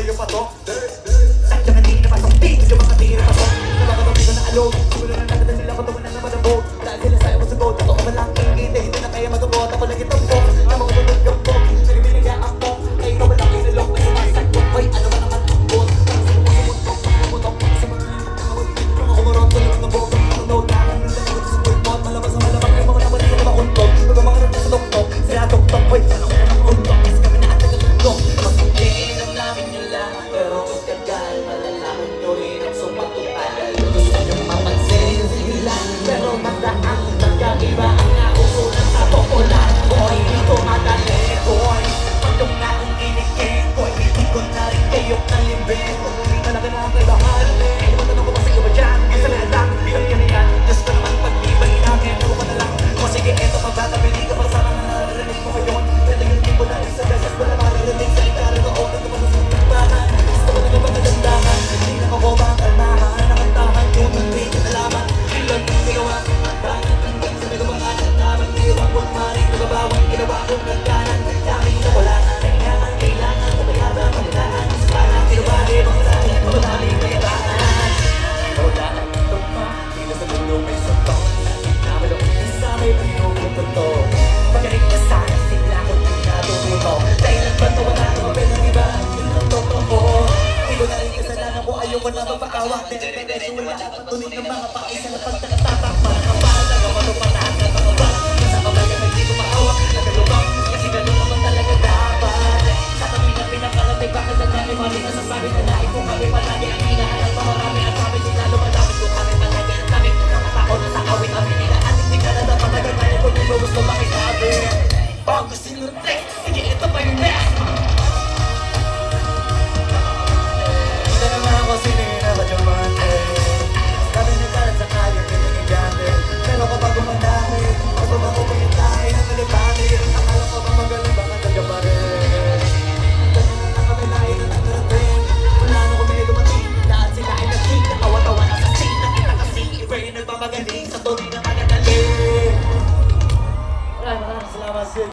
kayo patok. Sadyang hindi na pasok, di ko mga tingin na pasok. Nabakatong dito na alog, gulo na nagatan sila ko tuman na naman ang boat. Dahil sila sa'yo mo sagot, totoo man lang ingit, hindi na kaya matubot. Ako lagi tambok, na mga tunog yung bog. Nagbinigyan ako, kayo na walang inilok na sumasagpot. Hoy, ano ba naman ang bot? Sumutok, sumutok, mga kumurot, tulog na bot. Tunog na lang nila ko sa pulpot. Malabas na malabas, ay mga naman sila makuntok. Mga mga nagsa tok-tok, sila tok-tok. Hoy, ano ko na makuntok, is kami na at nagatutok. Mag-iinom namin yun lang, pero kung tagal, malalaman nyo rin ang sumatutal. Gusto nyo mapansin, sige lang, pero magdaan. Magkaiba ang nauunan sa popular. Boy, dito madali, boy. Pagdong na ang inikik, boy. Hindi ko na rin kayok na limbing. Pag-uli talaga na ang kaibahan. Iwatanong ko pa sa iba dyan, isa na lang, bilang yan yan. Diyos ko naman pag-ibay namin, ano ko na lang. O sige, eto magtatabili ka pa sana na naririnig mo ngayon. Pero yun din ko na isa beses ko na maririnig sa ikari ko. O, ito pa sa simbahan. Gusto ko na ba magandang hindi na ako ba ang kalmahan. Nakantahan yung hindi ka nalaman. Ilan ang ginawa ko at bakit hanggang sa nagabangan at naman iwan ko maring nababawang ginawa kong nagkanan. Dahil na wala na kailangan, kailangan ko kaya ba magandaan. Para tinubali mo sa akin, mababalik na yataan. Wala ang tugma, di na sa dulo may suntok. Namalong isa may pinupunto. Magaling na sana sila kung di natututo. Dahil ang bato wala na mabel ng iba, yun ang totoo. Ilo na rin kasalanan ko, ayoko na magpaawa. Dere-dere, wala na patuloy ng mga paisa na pagtakatatang. Mga kapal, nagawa pataas na mga bang. Sa kamay ka hindi ko maawa, nagalubang. Kasi gano'n naman talaga dapat. Sa kami na pinakarating, bakit ang dami mali nasasabi na naik kung kami palagi ang hinahanap pa marami ang sabi sila lumalapit kung kami palagi ang sabi. Nakatako na sa awit ang pinila at hindi ka na dapat nagkakaya kung di mo gusto makisabi. Ang gusto nyo ng text, sige ito pa yung next.